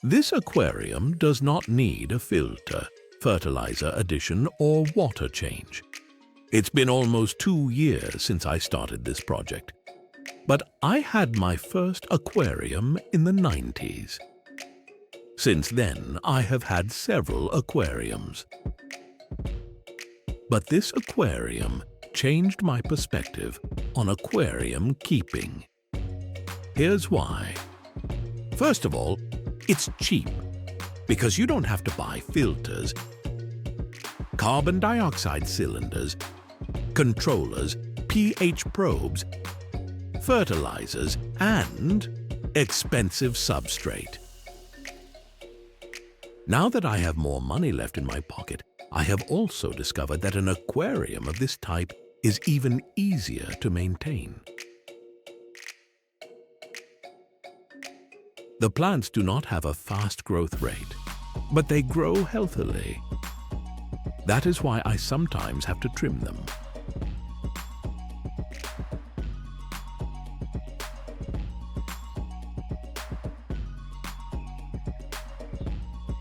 This aquarium does not need a filter, fertilizer addition, or water change. It's been almost 2 years since I started this project, but I had my first aquarium in the 90s. Since then, I have had several aquariums. But this aquarium changed my perspective on aquarium keeping. Here's why. First of all, it's cheap because you don't have to buy filters, carbon dioxide cylinders, controllers, pH probes, fertilizers, and expensive substrate. Now that I have more money left in my pocket, I have also discovered that an aquarium of this type is even easier to maintain. The plants do not have a fast growth rate, but they grow healthily. That is why I sometimes have to trim them.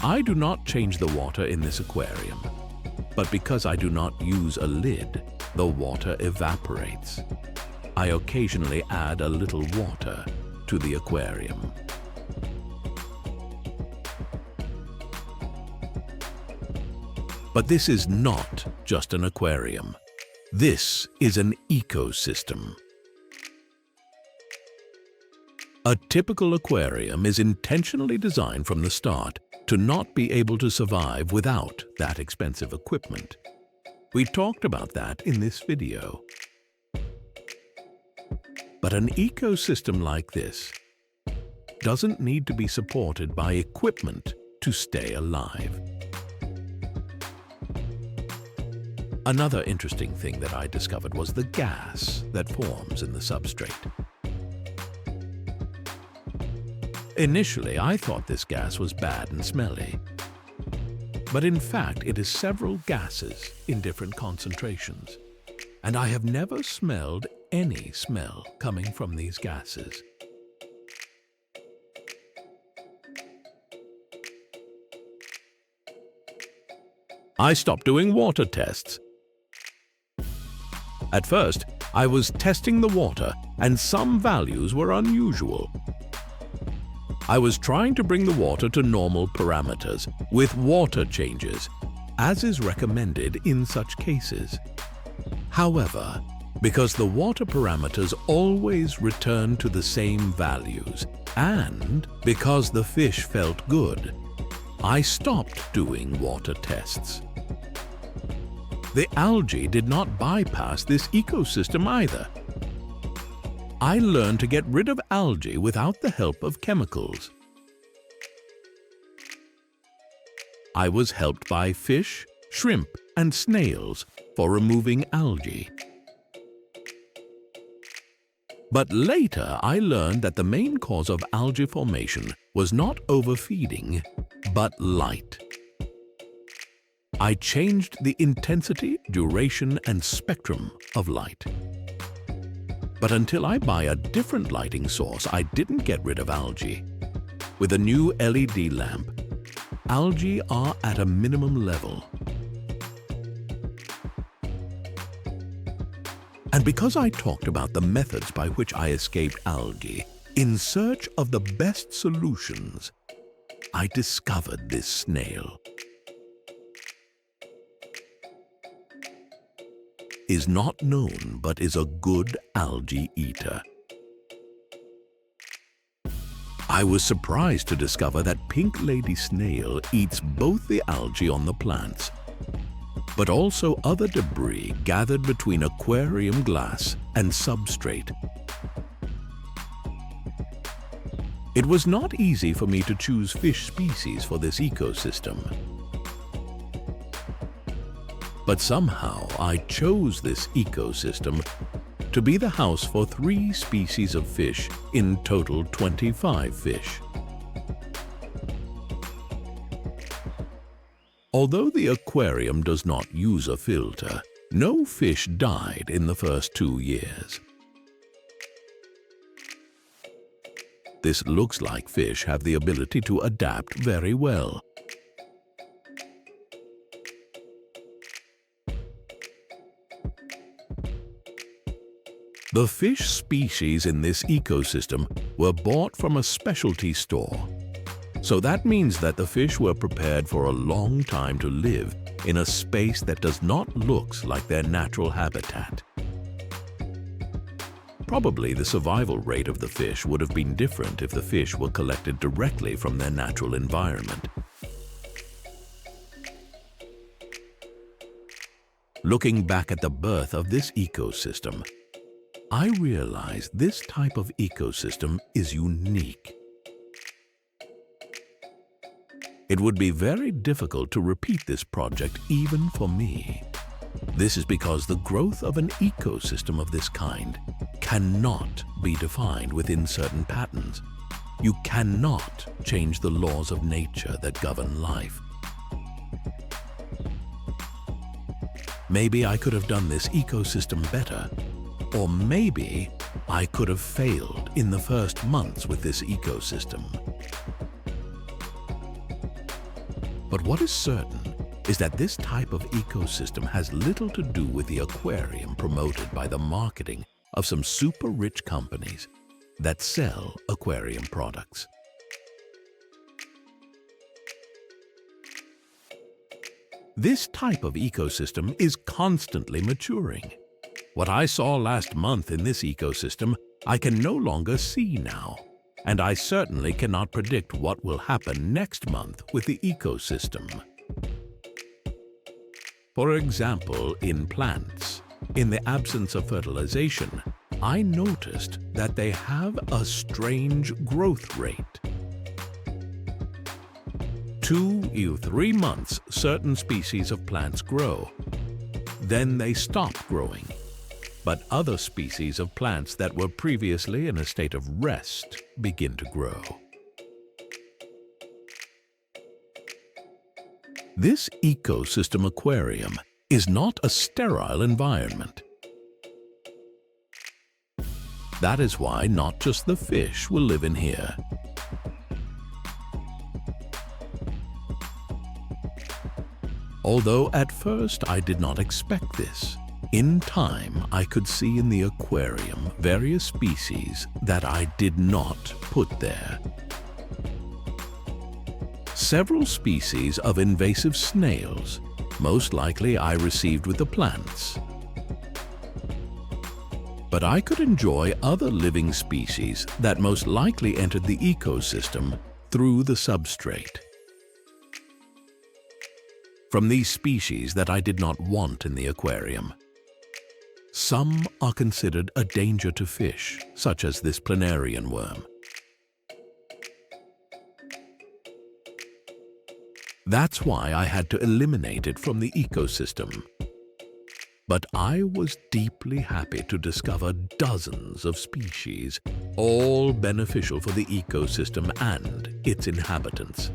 I do not change the water in this aquarium, but because I do not use a lid, the water evaporates. I occasionally add a little water to the aquarium. But this is not just an aquarium. This is an ecosystem. A typical aquarium is intentionally designed from the start to not be able to survive without that expensive equipment. We talked about that in this video. But an ecosystem like this doesn't need to be supported by equipment to stay alive. Another interesting thing that I discovered was the gas that forms in the substrate. Initially, I thought this gas was bad and smelly, but in fact it is several gases in different concentrations, and I have never smelled any smell coming from these gases. I stopped doing water tests. At first, I was testing the water and some values were unusual. I was trying to bring the water to normal parameters with water changes, as is recommended in such cases. However, because the water parameters always return to the same values, and because the fish felt good, I stopped doing water tests. The algae did not bypass this ecosystem either. I learned to get rid of algae without the help of chemicals. I was helped by fish, shrimp, and snails for removing algae. But later I learned that the main cause of algae formation was not overfeeding, but light. I changed the intensity, duration, and spectrum of light. But until I buy a different lighting source, I didn't get rid of algae. With a new LED lamp, algae are at a minimum level. And because I talked about the methods by which I escaped algae, in search of the best solutions, I discovered this snail. Is not known but is a good algae eater. I was surprised to discover that pink lady snail eats both the algae on the plants, but also other debris gathered between aquarium glass and substrate. It was not easy for me to choose fish species for this ecosystem. But somehow I chose this ecosystem to be the house for 3 species of fish, in total 25 fish. Although the aquarium does not use a filter, no fish died in the first 2 years. This looks like fish have the ability to adapt very well. The fish species in this ecosystem were bought from a specialty store. So that means that the fish were prepared for a long time to live in a space that does not look like their natural habitat. Probably the survival rate of the fish would have been different if the fish were collected directly from their natural environment. Looking back at the birth of this ecosystem, I realize this type of ecosystem is unique. It would be very difficult to repeat this project even for me. This is because the growth of an ecosystem of this kind cannot be defined within certain patterns. You cannot change the laws of nature that govern life. Maybe I could have done this ecosystem better, or maybe I could have failed in the first months with this ecosystem. But what is certain is that this type of ecosystem has little to do with the aquarium promoted by the marketing of some super rich companies that sell aquarium products. This type of ecosystem is constantly maturing. What I saw last month in this ecosystem, I can no longer see now, and I certainly cannot predict what will happen next month with the ecosystem. For example, in plants, in the absence of fertilization, I noticed that they have a strange growth rate. 2 or 3 months, certain species of plants grow. Then they stop growing. But other species of plants that were previously in a state of rest begin to grow. This ecosystem aquarium is not a sterile environment. That is why not just the fish will live in here. Although at first I did not expect this, in time I could see in the aquarium various species that I did not put there. Several species of invasive snails, most likely I received with the plants. But I could enjoy other living species that most likely entered the ecosystem through the substrate. From these species that I did not want in the aquarium, some are considered a danger to fish, such as this planarian worm. That's why I had to eliminate it from the ecosystem. But I was deeply happy to discover dozens of species, all beneficial for the ecosystem and its inhabitants.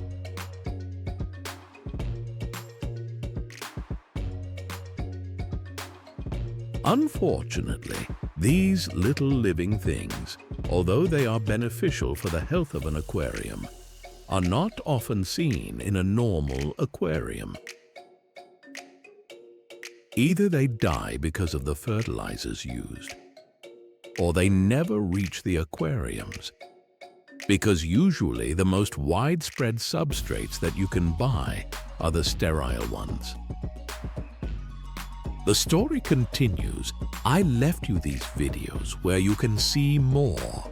Unfortunately, these little living things, although they are beneficial for the health of an aquarium, are not often seen in a normal aquarium. Either they die because of the fertilizers used, or they never reach the aquariums, because usually the most widespread substrates that you can buy are the sterile ones. The story continues. I left you these videos where you can see more